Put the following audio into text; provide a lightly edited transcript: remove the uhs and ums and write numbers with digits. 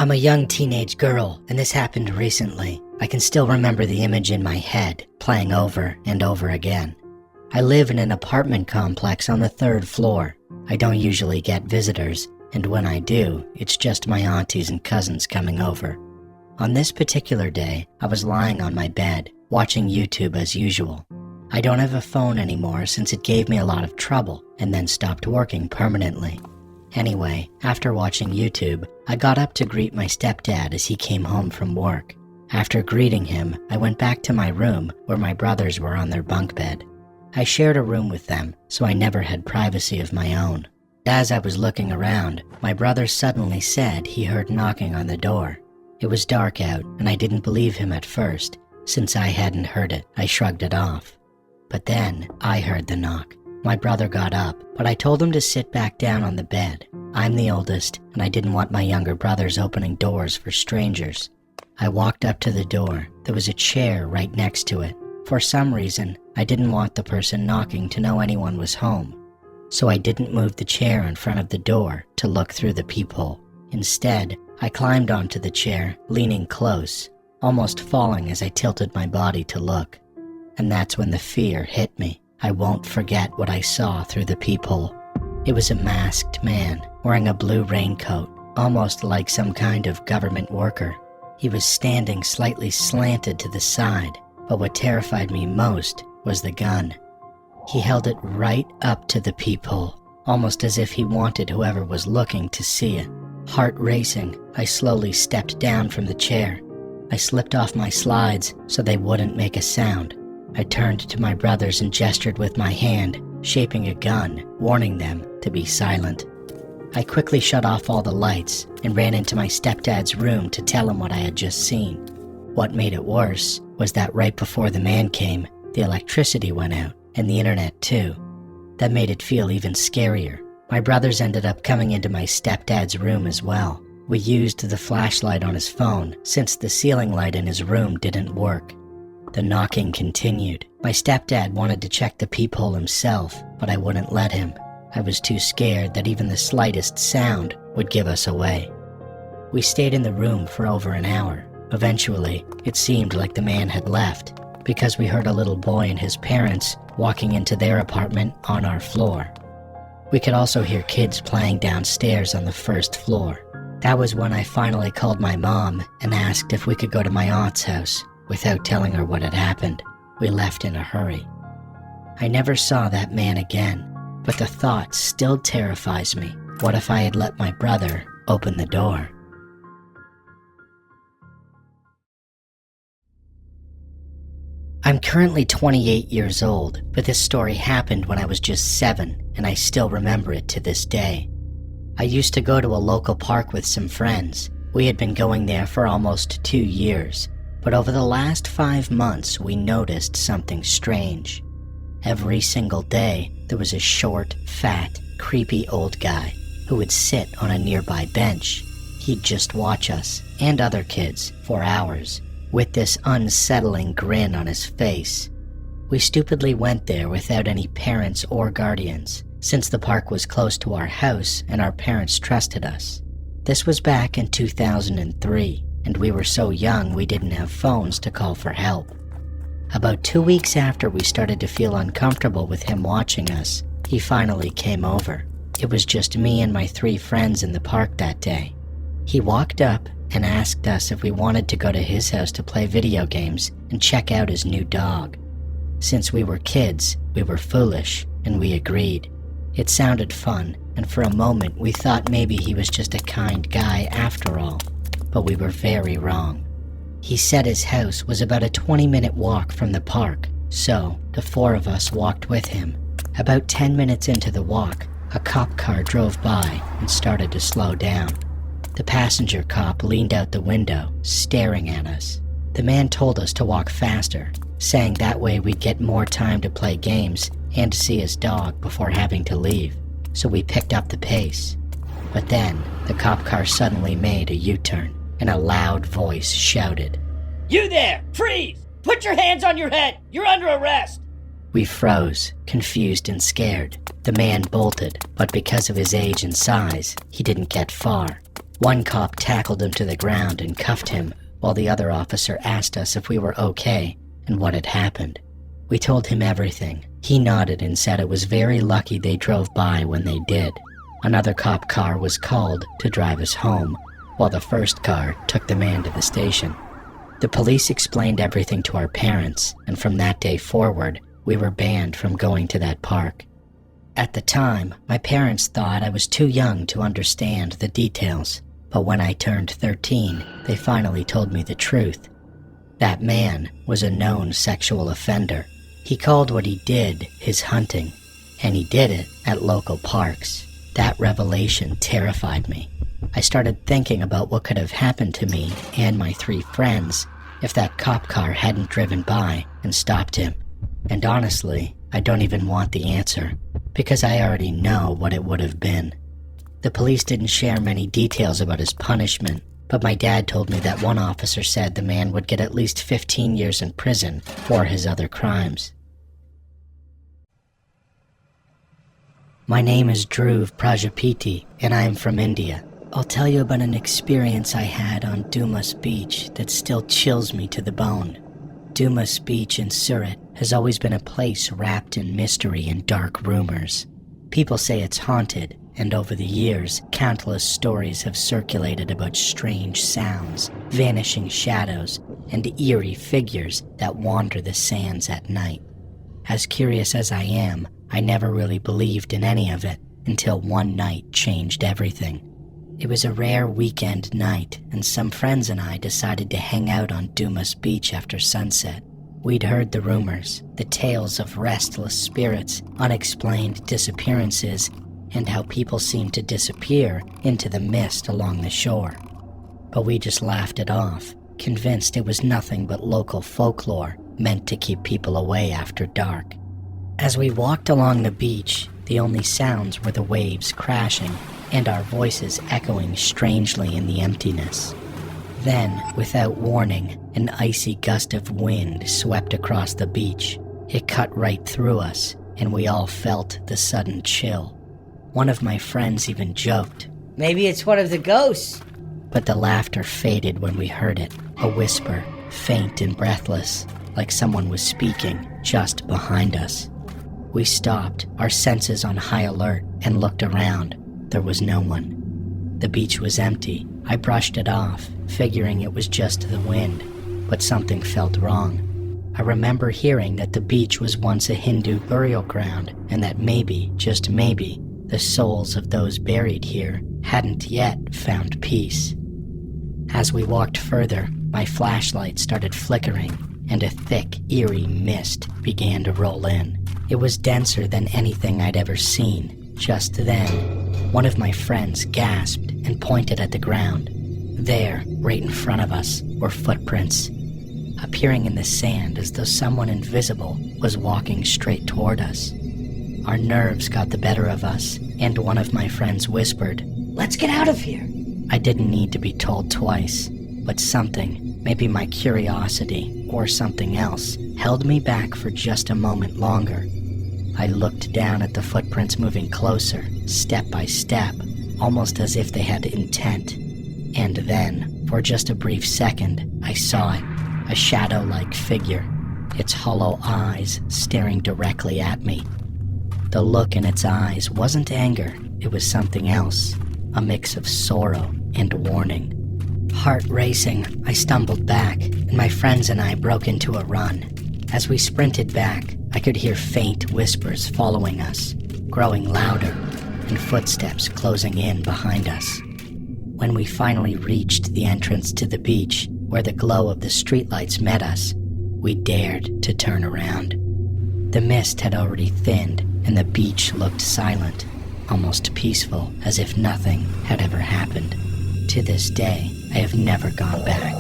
I'm a young teenage girl, and this happened recently. I can still remember the image in my head, playing over and over again. I live in an apartment complex on the 3rd floor. I don't usually get visitors, and when I do, it's just my aunties and cousins coming over. On this particular day, I was lying on my bed, watching YouTube as usual. I don't have a phone anymore since it gave me a lot of trouble and then stopped working permanently. Anyway, after watching YouTube, I got up to greet my stepdad as he came home from work. After greeting him, I went back to my room where my brothers were on their bunk bed. I shared a room with them, so I never had privacy of my own. As I was looking around, my brother suddenly said he heard knocking on the door. It was dark out, and I didn't believe him at first. Since I hadn't heard it, I shrugged it off. But then, I heard the knock. My brother got up, but I told him to sit back down on the bed. I'm the oldest, and I didn't want my younger brothers opening doors for strangers. I walked up to the door. There was a chair right next to it. For some reason, I didn't want the person knocking to know anyone was home. So I didn't move the chair in front of the door to look through the peephole. Instead, I climbed onto the chair, leaning close, almost falling as I tilted my body to look. And that's when the fear hit me. I won't forget what I saw through the peephole. It was a masked man wearing a blue raincoat, almost like some kind of government worker. He was standing slightly slanted to the side, but what terrified me most was the gun. He held it right up to the peephole, almost as if he wanted whoever was looking to see it. Heart racing, I slowly stepped down from the chair. I slipped off my slides so they wouldn't make a sound. I turned to my brothers and gestured with my hand, shaping a gun, warning them to be silent. I quickly shut off all the lights and ran into my stepdad's room to tell him what I had just seen. What made it worse was that right before the man came, the electricity went out, and the internet too. That made it feel even scarier. My brothers ended up coming into my stepdad's room as well. We used the flashlight on his phone since the ceiling light in his room didn't work. The knocking continued. My stepdad wanted to check the peephole himself, but I wouldn't let him. I was too scared that even the slightest sound would give us away. We stayed in the room for over an hour. Eventually, it seemed like the man had left because we heard a little boy and his parents walking into their apartment on our floor. We could also hear kids playing downstairs on the 1st floor. That was when I finally called my mom and asked if we could go to my aunt's house. Without telling her what had happened, we left in a hurry. I never saw that man again, but the thought still terrifies me. What if I had let my brother open the door? I'm currently 28 years old, but this story happened when I was just 7, and I still remember it to this day. I used to go to a local park with some friends. We had been going there for almost 2 years. But over the last 5 months, we noticed something strange. Every single day, there was a short, fat, creepy old guy who would sit on a nearby bench. He'd just watch us, and other kids, for hours, with this unsettling grin on his face. We stupidly went there without any parents or guardians, since the park was close to our house and our parents trusted us. This was back in 2003. And we were so young we didn't have phones to call for help. About 2 weeks after we started to feel uncomfortable with him watching us, he finally came over. It was just me and my 3 friends in the park that day. He walked up and asked us if we wanted to go to his house to play video games and check out his new dog. Since we were kids, we were foolish, and we agreed. It sounded fun, and for a moment we thought maybe he was just a kind guy after all. But we were very wrong. He said his house was about a 20-minute walk from the park, so the 4 of us walked with him. About 10 minutes into the walk, a cop car drove by and started to slow down. The passenger cop leaned out the window, staring at us. The man told us to walk faster, saying that way we'd get more time to play games and to see his dog before having to leave, so we picked up the pace. But then, the cop car suddenly made a U-turn, and a loud voice shouted, "You there! Freeze! Put your hands on your head! You're under arrest!" We froze, confused and scared. The man bolted, but because of his age and size, he didn't get far. One cop tackled him to the ground and cuffed him, while the other officer asked us if we were okay and what had happened. We told him everything. He nodded and said it was very lucky they drove by when they did. Another cop car was called to drive us home, while the first car took the man to the station. The police explained everything to our parents, and from that day forward, we were banned from going to that park. At the time, my parents thought I was too young to understand the details, but when I turned 13, they finally told me the truth. That man was a known sexual offender. He called what he did his hunting, and he did it at local parks. That revelation terrified me. I started thinking about what could have happened to me and my 3 friends if that cop car hadn't driven by and stopped him. And honestly, I don't even want the answer, because I already know what it would have been. The police didn't share many details about his punishment, but my dad told me that one officer said the man would get at least 15 years in prison for his other crimes. My name is Dhruv Prajapati, and I am from India. I'll tell you about an experience I had on Dumas Beach that still chills me to the bone. Dumas Beach in Surat has always been a place wrapped in mystery and dark rumors. People say it's haunted, and over the years, countless stories have circulated about strange sounds, vanishing shadows, and eerie figures that wander the sands at night. As curious as I am, I never really believed in any of it until one night changed everything. It was a rare weekend night, and some friends and I decided to hang out on Dumas Beach after sunset. We'd heard the rumors, the tales of restless spirits, unexplained disappearances, and how people seemed to disappear into the mist along the shore. But we just laughed it off, convinced it was nothing but local folklore meant to keep people away after dark. As we walked along the beach, the only sounds were the waves crashing and our voices echoing strangely in the emptiness. Then, without warning, an icy gust of wind swept across the beach. It cut right through us, and we all felt the sudden chill. One of my friends even joked, Maybe it's one of the ghosts. but the laughter faded when we heard it, a whisper, faint and breathless, like someone was speaking just behind us. We stopped, our senses on high alert, and looked around. There was no one. The beach was empty. I brushed it off, figuring it was just the wind, but something felt wrong. I remember hearing that the beach was once a Hindu burial ground, and that maybe, just maybe, the souls of those buried here hadn't yet found peace. As we walked further, my flashlight started flickering, and a thick, eerie mist began to roll in. It was denser than anything I'd ever seen. Just then, one of my friends gasped and pointed at the ground. There, right in front of us, were footprints, appearing in the sand as though someone invisible was walking straight toward us. Our nerves got the better of us, and one of my friends whispered, Let's get out of here. I didn't need to be told twice, but something, maybe my curiosity or something else, held me back for just a moment longer. I looked down at the footprints moving closer, step by step, almost as if they had intent. And then, for just a brief second, I saw it, a shadow-like figure, its hollow eyes staring directly at me. The look in its eyes wasn't anger, it was something else, a mix of sorrow and warning. Heart racing, I stumbled back, and my friends and I broke into a run. As we sprinted back, I could hear faint whispers following us, growing louder, and footsteps closing in behind us. When we finally reached the entrance to the beach, where the glow of the streetlights met us, we dared to turn around. The mist had already thinned, and the beach looked silent, almost peaceful, as if nothing had ever happened. To this day, I have never gone back.